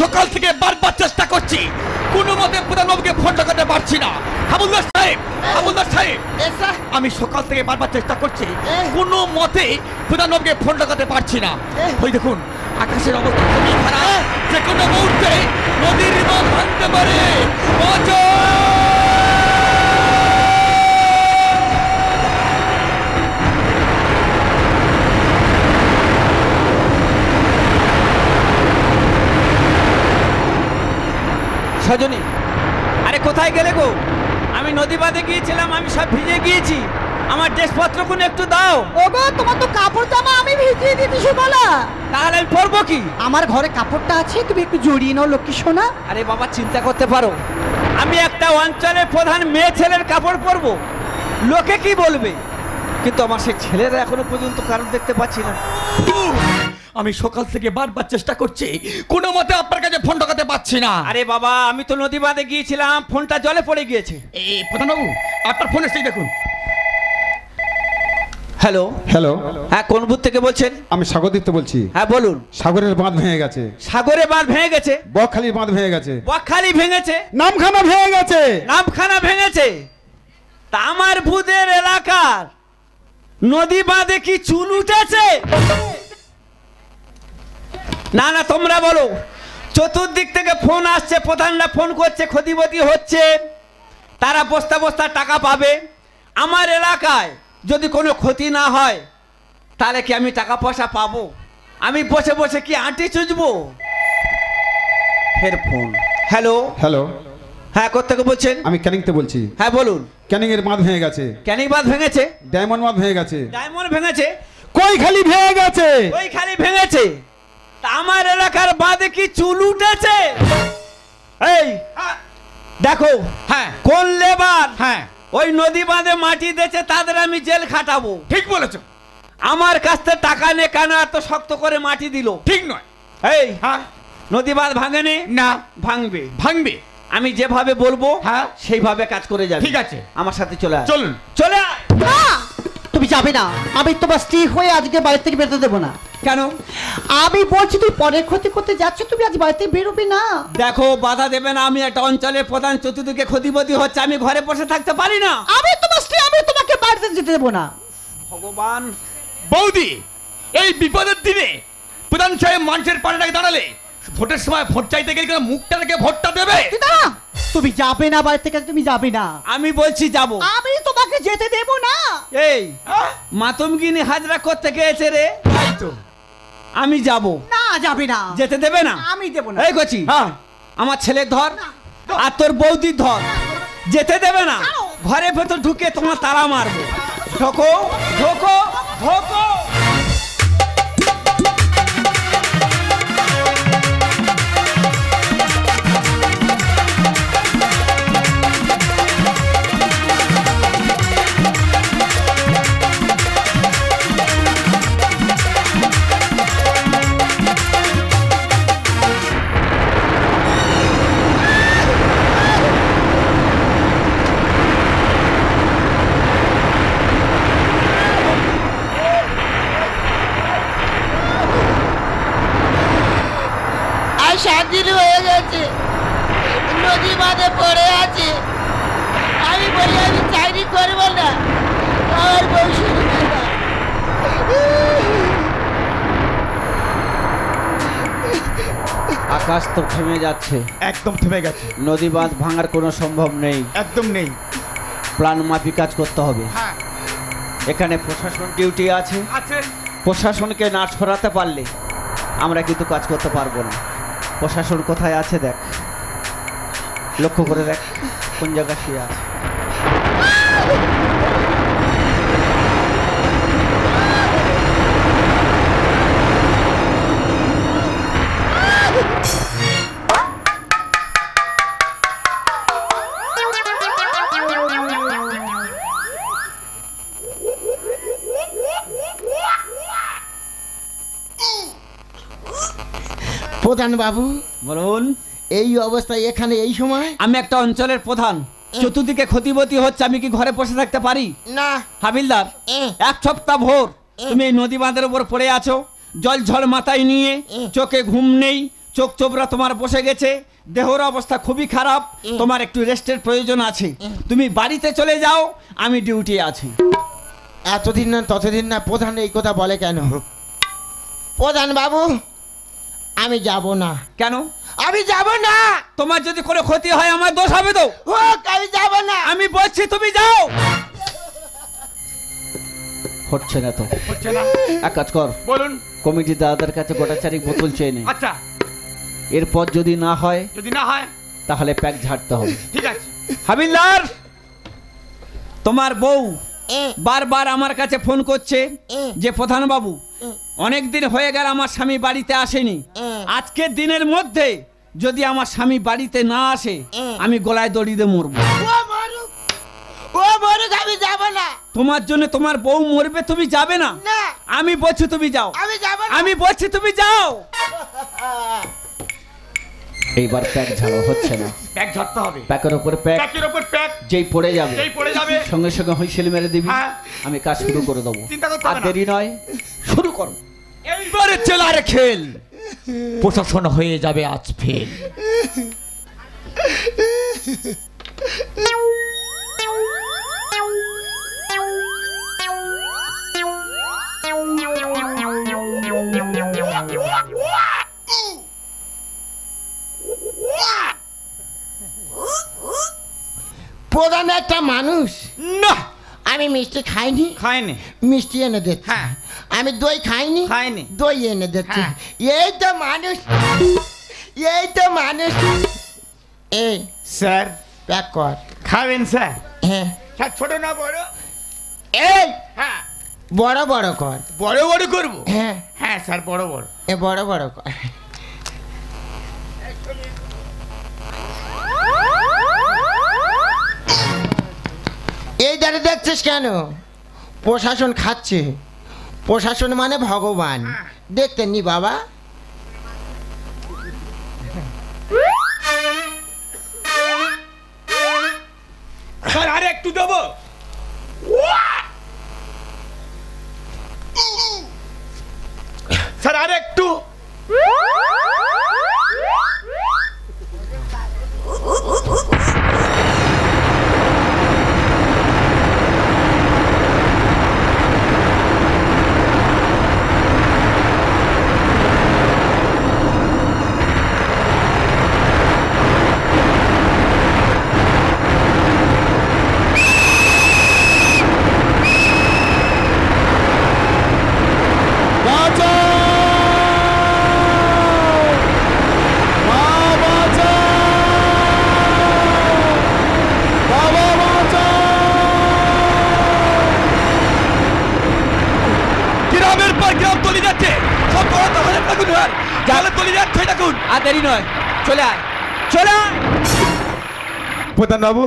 সকাল থেকে বারবার চেষ্টা করছি, কোনো মতে প্রধানবাবুকে ফোন লাগাতে পারছি না। হাবুলদার সাহেব, হাবুলদার সাহেব, আমি সকাল থেকে বারবার চেষ্টা করছি, কোনো মতে প্রধানবাবুকে ফোন লাগাতে পারছি না। ওই দেখুন আকাশের অবস্থা খুবই খারাপ, যে কোনো মুহূর্তে নদীর বাঁধ ভাঙতে পারে। সজনী, আরে কোথায় গেলে গো? আমি নদী বাঁধে গিয়েছিলাম, আমি সব ভিজে গিয়েছি, আমার ড্রেসপত্র কোন একটু দাও। ওগো তোমার তো কাপড় জামা আমি ভিজিয়ে দিতে সুবলা, তাহলে আমি পরবো কি? আমার ঘরে কাপড়টা আছে, তুমি একটু জড়িয়ে নাও লক্ষ্মী সোনা। আরে বাবা, চিন্তা করতে পারো, আমি একটা অঞ্চলের প্রধান মেয়ে ছেলের কাপড় পরবো, লোকে কি বলবে? কিন্তু আমার সেই ছেলেরা এখনো পর্যন্ত কারণ দেখতে পাচ্ছি না। আমি সকাল থেকে বারবার চেষ্টা করছি, কোনো মতে আপনার কাছে ফোন ঢোকাতে পারছি না। আরে বাবা, আমি তো নদী বাঁধে গিয়েছিলাম, ফোনটা জলে পড়ে গিয়েছে। এই প্রধানবাবু, আপনার ফোন এসেছে দেখুন। হ্যালো হ্যালো, হ্যাঁ, কোন বুথ থেকে বলছেন? আমি সাগরদীপ্ত বলছি। হ্যাঁ বলুন। সাগরের বাঁধ ভেঙে গেছে, সাগরে বাঁধ ভেঙে গেছে, বকখালির বাঁধ ভেঙে গেছে, বকখালি ভেঙেছে, নামখানা ভেঙে গেছে, নামখানা ভেঙেছে। তা আমার ভূতের এলাকার নদী বাঁধে কি চুল উঠেছে? না না, তোমরা বলো। চতুর্দিক থেকে ফোন আসছে, প্রধানরা ফোন করছে, ক্ষতিবতী হচ্ছে, তারা বস্তা বস্তা টাকা পাবে। আমার এলাকায় যদি কোনো ক্ষতি না হয় তাহলে কি আমি টাকা পয়সা পাবো? আমি বসে বসে কি আঁটি চুজবো? ফের ফোন। হ্যালো হ্যালো, হ্যাঁ, কোত্থেকে বলছেন? আমি ক্যানিংতে বলছি। হ্যাঁ বলুন। ক্যানিং এর বাঁধ ভেঙে গেছে, ক্যানিং বাঁধ ভেঙেছে, ডায়মন্ড বাঁধ ভেঙে গেছে, ডায়মন্ড ভেঙেছে, কৈখালি ভেঙে গেছে, ওই খালি ভেঙেছে। তা আমার এলাকার বাঁধে কি চুল উঠেছে? এই দেখো, হ্যাঁ কোন লেবার হ্যাঁ, ওই নদী বাঁধে মাটি দিয়েছে তাদের আমি জেল খাটাবো। ঠিক বলেছো। আমার কাছ থেকে টাকা নে, কেন এত শক্ত করে মাটি দিল? ঠিক নয়। এই হ্যাঁ, নদী বাঁধ ভাঙেনি? না, ভাঙবে। ভাঙবে। আমি যেভাবে বলবো হ্যাঁ সেইভাবে কাজ করে যাবে। ঠিক আছে, আমার সাথে চলে আয়। চলুন। চলে আয়। না, তুমি যাবে না, আমি তোমার স্ত্রী হয়ে আজকে বাড়ি থেকে বেরোতে দেবো না। কেন? আমি বলছি তুই পরের ক্ষতি করতে যাচ্ছ, তুমি আজ বাড়ি থেকে বেরোবে না। দেখো, বাধা দেবে না, আমি একটা অঞ্চলের প্রধান, চতুর্দিকে ক্ষতিপতি হচ্ছে, আমি ঘরে বসে থাকতে পারি না। আমি তোমার স্ত্রী, আমি তোমাকে বাড়িতে যেতে দেবো না। ভগবান। বৌদি, এই বিপদের দিনে প্রধান সাহেব মানুষের পাড়ে দাঁড়ালে ভোটের সময় ভোট চাইতে গেলে কেন মুখটা রেখে ভোটটা দেবে? তুমি যাবে না বাড়ি থেকে, তুমি যাবে না। আমি বলছি যাব। আমি তোমাকে যেতে দেবো না। এই মাতমগিনি হাজরা করতে গিয়েছে রে, আমি যাব না, যাবে না। যেতে দেবে না? আমি দেবো না। এই গছি, হ্যাঁ, আমার ছেলে ধর আর তোর বৌদির ধর, যেতে দেবে না। ঘরের ভেতর ঢুকে তোমার তালা মারবো। ঢোকো ঢোকো ঢোকো। সাতদিন হয়ে গেছে নদী বাঁধে পড়ে আছে। আমি বলি আমি চাকরি করবো না, আমার বউ শুনবে না। আকাশ তো থেমে যাচ্ছে, একদম থেমে গেছে, নদী বাঁধ ভাঙার কোনো সম্ভব নেই, একদম নেই। প্ল্যান মাফিক কাজ করতে হবে। হ্যাঁ এখানে প্রশাসন ডিউটি আছে, আছে। প্রশাসনকে না সরাতে পারলে আমরা কিন্তু কাজ করতে পারবো না। প্রশাসন কোথায় আছে দেখ, লক্ষ্য করে দেখ কোন জায়গায় শুয়ে আছে। প্রধান বাবু বলুন। এই অবস্থায় এখানে এই সময়? আমি একটা অঞ্চলের প্রধান, চতুর্দিকে ক্ষতিবতী হচ্ছে, আমি কি ঘরে বসে থাকতে পারি? না। হাবিলদার, এক সপ্তাহ ভোর তুমি এই নদী বাঁধের উপর পড়ে আছো, জল ঝড় মাথায় নিয়ে, চোখে ঘুম নেই, চোখ চোবরা তোমার বসে গেছে, দেহর অবস্থা খুবই খারাপ, তোমার একটু রেস্টের প্রয়োজন আছে। তুমি বাড়িতে চলে যাও, আমি ডিউটি আছি। এতদিন না ততদিন না প্রধান এই কথা বলে কেন? প্রধান বাবু আমি যাব না। কেন? আমি যাব না। তোমার যদি কোনো ক্ষতি হয় আমার দোষ হবে তো। হোক, আমি যাব না। আমি বলছি তুমি যাও। হচ্ছে না তো, হচ্ছে না। এক কাজ কর, বলুন। কমিটি দাদাদের কাছে গোটা চারিক বোতল চেয়ে নে। আচ্ছা, এরপর যদি না হয় যদি না হয় তাহলে প্যাক ঝাড়তে হবে। ঠিক আছে। হাবিলদার, তোমার বউ বারবার আমার কাছে ফোন করছে যে প্রধান বাবু অনেক দিন হয়ে গেল আমার স্বামী বাড়িতে আসেনি, আজকের দিনের মধ্যে যদি আমার স্বামী বাড়িতে না আসে আমি গলায় দড়ি দিয়ে মরবো। ও মরুক, আমি যাব না। তোমার জন্য তোমার বউ মরবে, তুমি যাবে না? না, আমি বলছি তুমি যাও। আমি যাব না। আমি বলছি তুমি যাও। এইবার প্যাক ঝাড়ো, হচ্ছে না। প্যাক ঝাড়তে হবে। প্যাকের উপরে প্যাক, প্যাকের উপর প্যাক যেই পড়ে যাবে যেই পড়ে যাবে সঙ্গে সঙ্গে হুইসেল মেরে দিবি, হ্যাঁ। আমি কাজ শুরু করে দেবো। চিন্তা করতে আর হবে না। দেরি নয়, শুরু করো। এইবারে চেলার খেল, প্রশাসন হয়ে যাবে আজ ফেল। প্রধান একটা মানুষ। না, আমি মিষ্টি খাইনি, খায়নি। মিষ্টি এনে দিচ্ছি। হ্যাঁ। আমি দই খাইনি, খায়নি। দই এনে দিচ্ছি। হ্যাঁ। এই তো মানুষ, এই তো মানুষ। এই স্যার প্যাক কর। খাবেন স্যার? হ্যাঁ, স্যার ছোট না বড়? এই হ্যাঁ। বড় বড় কর। বড় বড় করবো? হ্যাঁ, হ্যাঁ স্যার, বড় বড়। এ বড় বড় কর। এই দাঁড়ে দেখছিস কেন? প্রশাসন খাচ্ছে। প্রশাসন মানে ভগবান। দেখতে নি বাবা। স্যার আর একটু দেবো? স্যার আর একটু? গ্রামের পর গ্রাম তলি যাচ্ছে, সব বড় তাহলে থাকুন। জালে তলি যাচ্ছে দেখুন। আর দেরি নয়, চলে আয়, চলে আয়। প্রধান বাবু,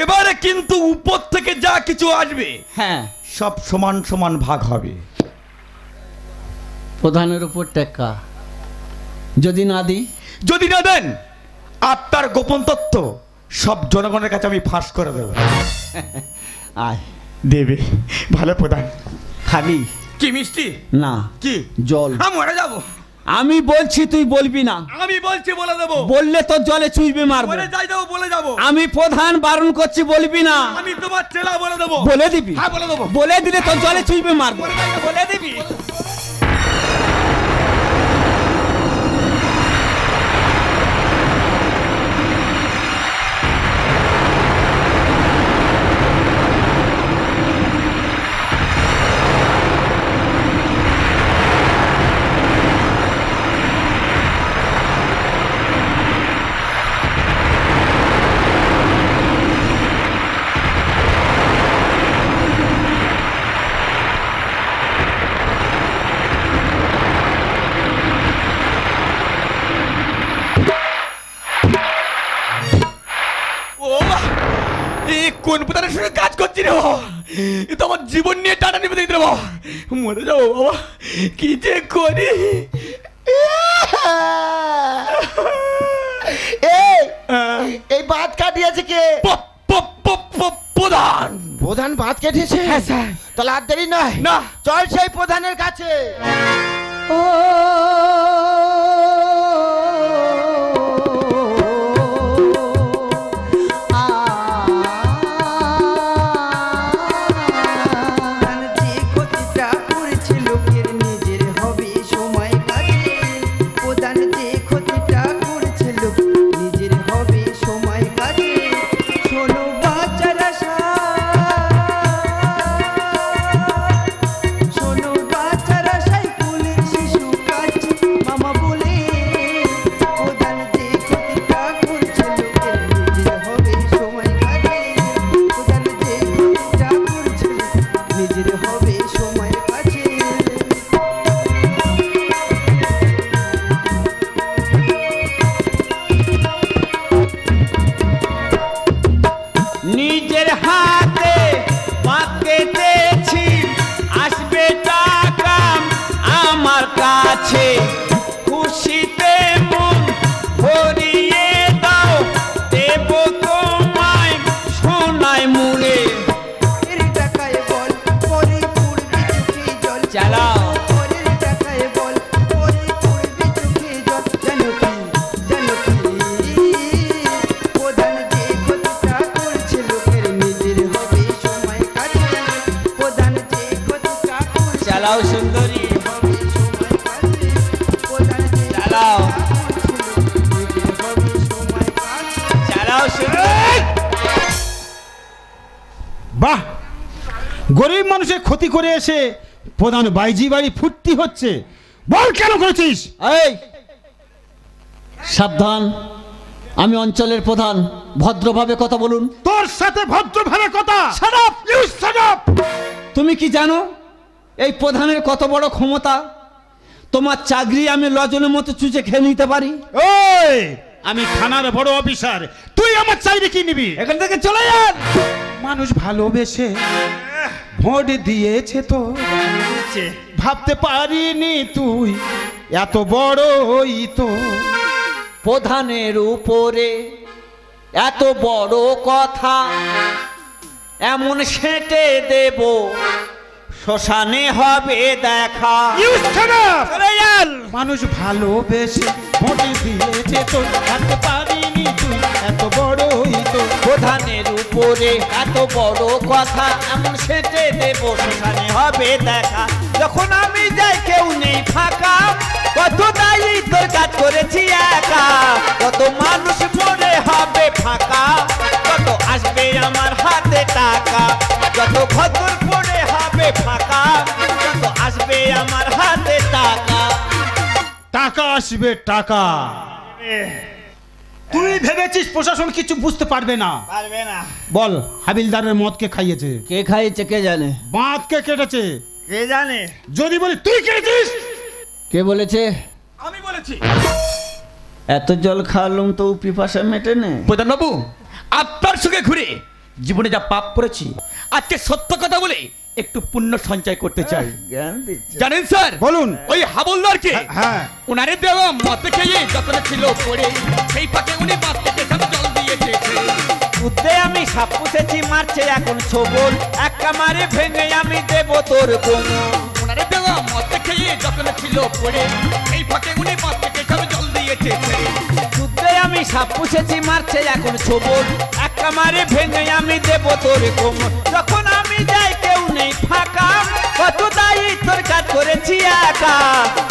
এবারে কিন্তু উপর থেকে যা কিছু আসবে হ্যাঁ, সব সমান সমান ভাগ হবে। প্রধানের উপর টাকা যদি না দিই? যদি না দেন আপনার গোপন তথ্য সব জনগণের কাছে আমি ফাঁস করে দেবো। আয়, দেবে? ভালো প্রধান। খাবি? কি মিষ্টি? না, কি? জল। আমি মরে যাবো। আমি বলছি তুই বলবি না। আমি বলছি বলে দেবো। বললে তোর জলে চুইবে মারবো। বলে যাই যাবো, বলে যাবো। আমি প্রধান বারণ করছি, বলবি না। আমি তোমার চেলা বলে দেবো। বলে দিবি? হ্যাঁ বলে দেবো। বলে দিলে তোর জলে চুইবে মারবো। বলে যাই যাবো, বলে দিবি। কোন প্রধানের সঙ্গে কাজ করছি রে বাবা? এ তো আমার জীবন নিয়ে টাটা নিবে দিতে রে বাবা। মরে যাবো বাবা, কি যে করি। এই ভাত কাটিয়েছে কে? প্রধান। প্রধান ভাত কেটেছে? হ্যাঁ স্যার। তাহলে আর দেরি নয়, না। চল সেই প্রধানের কাছে। ও আছে খুশিতে মন ভরিয়ে দাও, দেব তোমায় সোনায় মুড়ে। চালাও চালাও সুন্দরী, চালাও চালাও সুন্দরী। বাহ, গরিব মানুষের ক্ষতি করে এসে প্রধান বাইজি বাড়ি ফুর্তি হচ্ছে। বল কেন করেছিস? এই সাবধান, আমি অঞ্চলের প্রধান, ভদ্রভাবে কথা বলুন। তোর সাথে ভদ্রভাবে কথা। Shut up! You shut up! তুমি কি জানো এই প্রধানের কত বড় ক্ষমতা? তোমার চাকরি আমি লজনের মতো চুচে খেয়ে নিতে পারি। ওই, আমি থানার বড় অফিসার, তুই আমার চাইরে কি নিবি? এখান থেকে চলে যান। মানুষ ভালোবেসে ভোট দিয়েছে তো, ভাবতে পারিনি তুই এত বড়ই তো। প্রধানের উপরে এত বড় কথা, এমন সেটে দেব শ্মশানে হবে দেখা। You shut up! চলে যান। মানুষ ভালোবেসে ভোট দিয়েছে তো, ভাবতে পারিনি তুই এত বড়ই তো। প্রধানের উপরে এত বড় কথা, এমন সেটে দেব শ্মশানে হবে দেখা। যখন আমি যাই কেউ নেই ফাঁকা, কত দায়িত্বের কাজ করেছি একা। কত মানুষ মরে হবে ফাঁকা, কত আসবে আমার হাতে টাকা। যত খতর পড়ে হবে ফাঁকা, কত আসবে আমার হাতে টাকা। টাকা আসবে টাকা। তুই ভেবেছিস প্রশাসন কিছু বুঝতে পারবে না? পারবে না। বল, হাবিলদারের মদকে খাইয়েছে, কে খাইয়েছে কে জানে? বাঁধকে কেটেছে, কে জানে? যদি বলি তুই কেটেছিস। কে বলেছে? আমি বলেছি। এত জল খাওয়ালুম তো পিপাসা মেটে নে। প্রধানবাবু, আপনার সঙ্গে ঘুরে জীবনে যা পাপ করেছি, আজকে সত্য কথা বলে একটু পুণ্য সঞ্চয় করতে চাই। জ্ঞান দিচ্ছে। জানেন স্যার, বলুন। ওই হাবলদারকে হ্যাঁ, উনারে দেওয়া মতে খেয়ে যখন ছিল পড়ে, সেই ফাঁকে উনি বাস থেকে সব জল দিয়েছে। উদ্দে আমি সাপ পুষেছি, মারছে এখন ছবল, এক কামারে ভেঙে আমি দেব তোর কোমর। উনারে দেওয়া মতে খেয়ে যখন ছিল পড়ে, সেই ফাঁকে উনি বাস থেকে সব জল দিয়েছে। যুদ্ধে আমি সাপ পুষেছি, মারছে এখন ছবল, এক কামারে ভেঙে আমি দেব তোর কোমর। যখন আমি যাই কেউ নেই ফাঁকা, কত দায়িত্বের কাজ করেছি একা।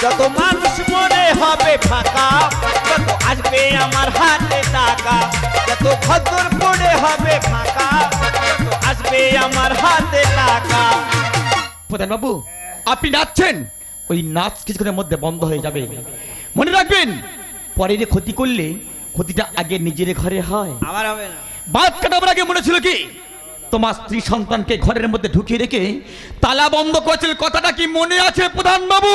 যত মানুষ মনে হবে ফাঁকা, কত আসবে আমার হাতে টাকা। যত খদ্দর পড়ে হবে ফাঁকা, কত আসবে আমার হাতে টাকা। প্রধানবাবু, আপনি নাচছেন, ওই নাচ কিছুক্ষণের মধ্যে বন্ধ হয়ে যাবে। মনে রাখবেন, পরে যে ক্ষতি করলে ক্ষতিটা আগে নিজের ঘরে হয়। আমার হবে না। বাদ কাটাবার আগে মনে ছিল কি তোমার স্ত্রী সন্তানকে ঘরের মধ্যে ঢুকিয়ে রেখে তালা বন্ধ করেছিল, কথাটা কি মনে আছে প্রধানবাবু?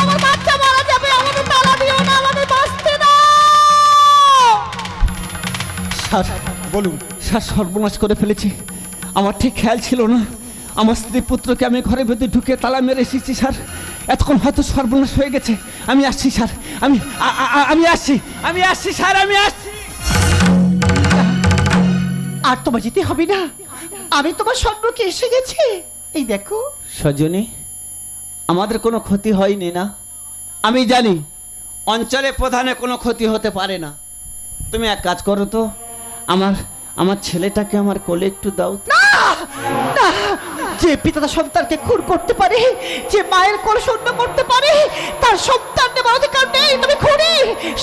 আমার বাচ্চা মারা যাবে, আমাকে তালা দিও না, আমাকে বাঁচতে দাও। স্যার বলুন। স্যার, সর্বনাশ করে ফেলেছি, আমার ঠিক খেয়াল ছিল না। আমার স্ত্রী পুত্রকে আমি ঘরের ভেতরে ঢুকে তালা মেরে এসেছি স্যার। এতক্ষণ হয়তো সর্বনাশ হয়ে গেছে। আমি আসছি স্যার, আমি আসছি স্যার, আমি আসছি। আর তোমার যেতে হবে না, আমি তোমার সম্মুখে এসে গেছি। এই দেখো সজনী, আমাদের কোনো ক্ষতি হয়নি না? আমি জানি অঞ্চলে প্রধানে কোনো ক্ষতি হতে পারে না। তুমি এক কাজ করো তো, আমার ছেলেটাকে আমার কোলে একটু দাও তো। না, যে পিতা তার সন্তানকে খুন করতে পারে, যে মায়ের কোল শূন্য করতে পারে, তার সন্তান নেবার অধিকার নেই। তুমি খুনি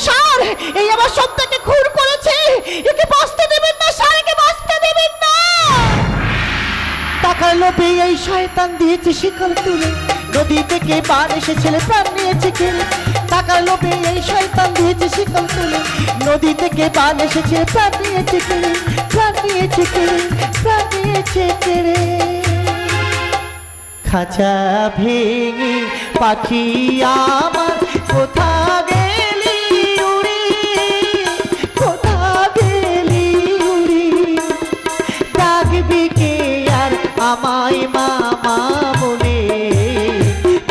স্যার, এই আমার সন্তানকে খুন করেছে, একে বাঁচতে দেবেন না স্যার, একে বাঁচতে দেবেন না। টাকার লোভে এই শয়তান দিয়েছে শিকল তুলে, নদী থেকে বান এসে ছেলে প্রাণ নিয়েছে কেড়ে। টাকার লোভে এই শয়তান দিয়েছে শিকল তুলে, নদী থেকে বান এসেছে প্রাণ নিয়েছে কেড়ে, প্রাণ নিয়েছে কেড়ে, প্রাণ নিয়েছে কেড়ে। খাঁচা ভেঙে পাখি আমার কোথা গেলি উড়ি, কোথা গেলি উড়ি, ডাকবি কে আর আমায় মামা বলে।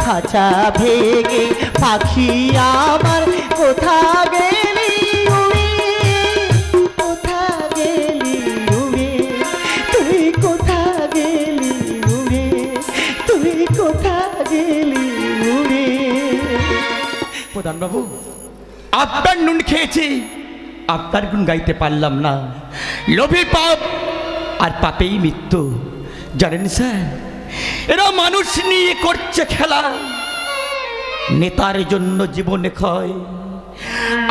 খাঁচা বাসা ভেঙে পাখি আমার কোথা গেলি উড়ে, কোথা গেলি উড়ে, তুই কোথা গেলি উড়ে, তুই কোথা গেলি উড়ে। প্রধান বাবু, আপনার নুন খেয়েছি, আপনার গুণ গাইতে পারলাম না। লোভী পাপ আর পাপেই মৃত্যু। জানেন স্যার, এরা মানুষ নিয়ে করছে খেলা, নেতার জন্য জীবনে ক্ষয়।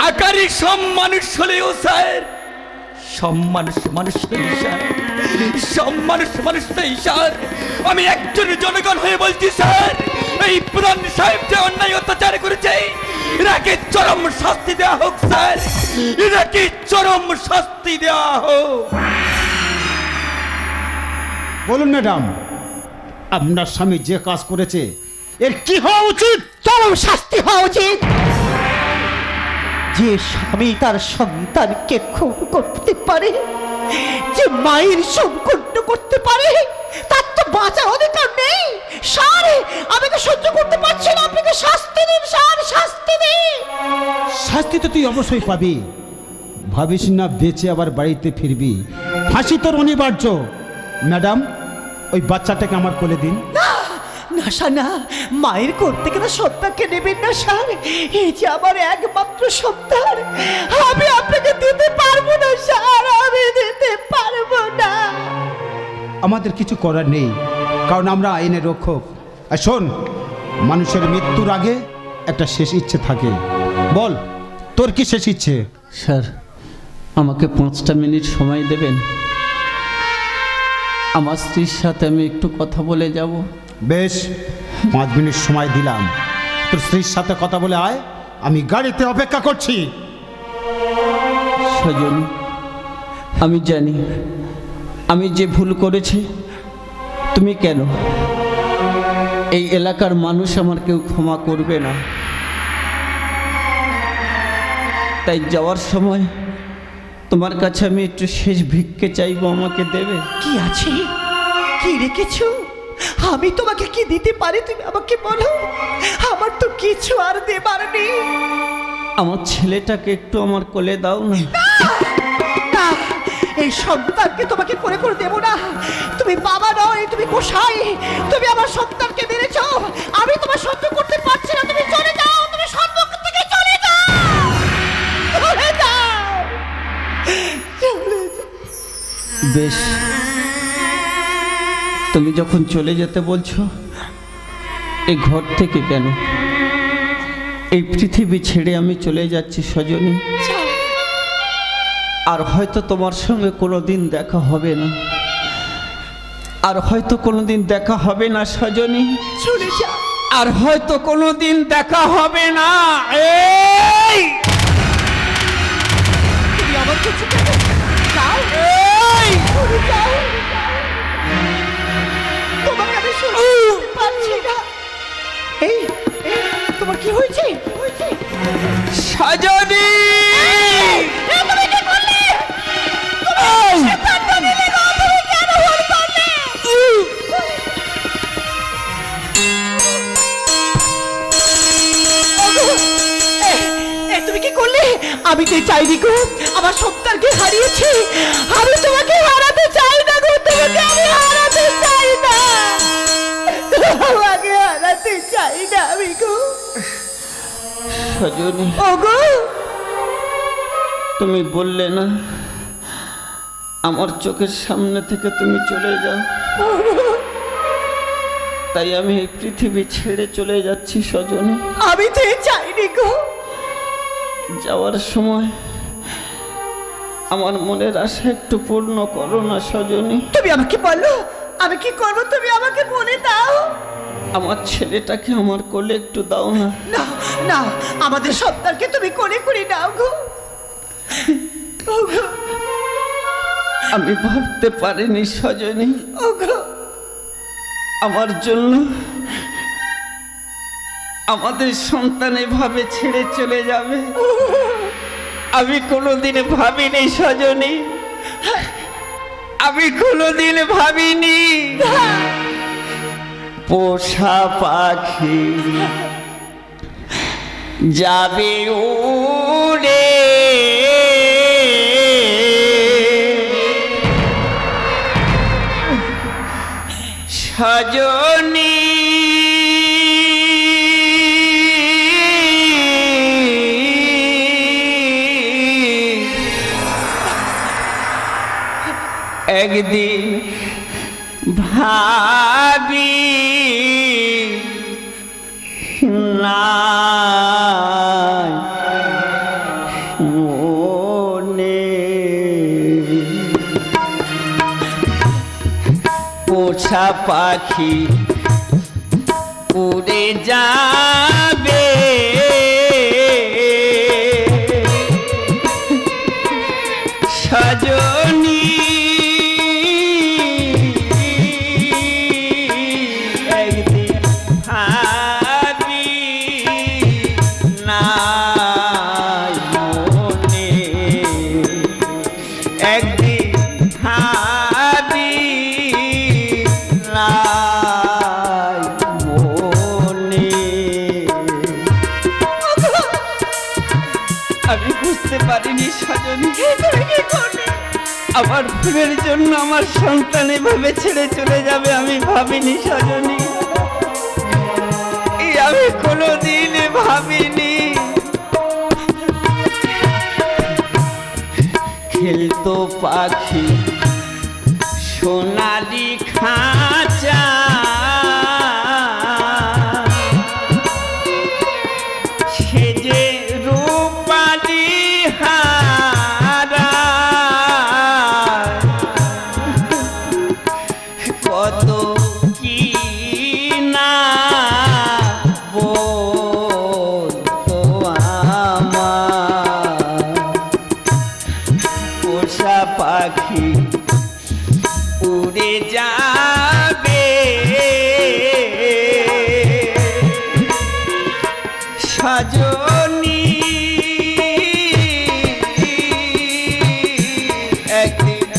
আকারে সব মানুষ হলেও স্যার, সব মানুষ মানুষ নেই স্যার, সব মানুষ মানুষ নেই স্যার। আমি একজন জনগণ হয়ে বলছি স্যার, এই প্রধান সাহেব যে অন্যায় অত্যাচার করেছে, এনাকে চরম শাস্তি দেওয়া হোক স্যার, এনাকে চরম শাস্তি দেওয়া হোক। বলুন ম্যাডাম, আপনার স্বামী যে কাজ করেছে এর কি হওয়া উচিত? চরম শাস্তি হওয়া উচিত। যে স্বামী তার সন্তানকে খুন করতে পারে, যে মায়ের সম্পূর্ণ করতে পারে, তার তো বাঁচার অধিকার নেই। স্যার, আমি তো সহ্য করতে পারছি না, আপনাকে শাস্তি দিন স্যার, শাস্তি দিন। শাস্তি তো তুই অবশ্যই পাবি, ভাবিস না বেঁচে আবার বাড়িতে ফিরবি। ফাঁসি তোর অনিবার্য। ম্যাডাম, ওই বাচ্চাটাকে আমার কোলে দিন। না স্যার, না, মায়ের করতে গেলে সন্তানকে নেবেন না স্যার, এই যে আমার একমাত্র সন্তান, আমি আপনাকে দিতে পারবো না স্যার, আমি দিতে পারবো না। আমাদের কিছু করার নেই, কারণ আমরা আইনের রক্ষক। আর শোন, মানুষের মৃত্যুর আগে একটা শেষ ইচ্ছে থাকে। বল, তোর কি শেষ ইচ্ছে? স্যার, আমাকে 5টা মিনিট সময় দেবেন, আমার স্ত্রীর সাথে আমি একটু কথা বলে যাব। বেশ, 5 মিনিট সময় দিলাম, তোর স্ত্রীর সাথে কথা বলে আয়, আমি গাড়িতে অপেক্ষা করছি। সজনী, আমি জানি আমি যে ভুল করেছি, তুমি কেন, এই এলাকার মানুষ আমার কেউ ক্ষমা করবে না। তাই যাওয়ার সময় তোমার কাছে আমি একটু শেষ ভিক্ষে চাইবো, আমাকে দেবে? কি আছে, কি রেখেছো? আমি তোমাকে কি দিতে পারি তুমি আমাকে বলো, আমার তো কিছু আর দেবার নেই। আমার ছেলেটাকে একটু আমার কোলে দাও না। না, এই সন্তানকে তোমাকে করে করে দেবো না। তুমি বাবা নয়, তুমি গোসাই, তুমি আমার সন্তানকে মেরেছ, আমি তোমার সহ্য করতে পারছি না। তুমি চলে যাও, তুমি সম্মুখ থেকে চলে যাও, চলে যাও, চলে যাও। বেশ, তুমি যখন চলে যেতে বলছো, এই ঘর থেকে কেন, এই পৃথিবী ছেড়ে আমি চলে যাচ্ছি সজনী। আর হয়তো তোমার সঙ্গে কোনোদিন দেখা হবে না, আর হয়তো কোনোদিন দেখা হবে না সজনী, চলে যাও। আর হয়তো কোনোদিন দেখা হবে না। এই তুমি আমার কিছু কেন যাও, চলে যাও, তোমাকে আমি শুনতে পাচ্ছি না। এই তোমার কি হয়েছে? সজনী, তুমি কি করলে? তুমি সিদ্ধান্ত নিলে না, তুমি কেন ভুল করলে? তুমি কি করলে? আমি তো চাইনি গো, আমার সন্তানকে হারিয়েছি, আমি তোমাকে হারাতে চাই না গো, তোমাকে আমি হারাতে চাই না, আমাকে হারাতে চাই না আমি গো। সজনী, ওগো, তুমি বললে না আমার চোখের সামনে থেকে তুমি চলে যাও, তাই আমি এই পৃথিবী ছেড়ে চলে যাচ্ছি সজনী। আমি তো চাইনি গো। যাওয়ার সময় আমার মনের আশা একটু পূর্ণ করো না সজনী। তুমি আমাকে বলো, আমি কি করবো তুমি আমাকে বলে দাও। আমার ছেলেটাকে আমার কোলে একটু দাও না। না না, আমাদের সন্তানকে তুমি কোলে করে দাও গো। ওগো, আমি ভাবতে পারিনি সজনী ওগো, আমার জন্য আমাদের সন্তান এভাবে ছেড়ে চলে যাবে। আমি কোনোদিন ভাবিনি সজনী, আমি কোনোদিন ভাবিনি। পোষা পাখি যাবে উড়ে সজনী একদিন ভাবি না মনে পোষা পাখি উড়ে যাবে সজনী আমার ভুলের জন্য আমার সন্তান এভাবে ছেড়ে চলে যাবে আমি ভাবিনি সজনী আমি কোনোদিন ভাবিনি খেলতো পাখি সোনালি খাঁচা সেজে রূপালি কত কি না বলতো আমার পোষা পাখি উড়ে যাবে সজনী একদিন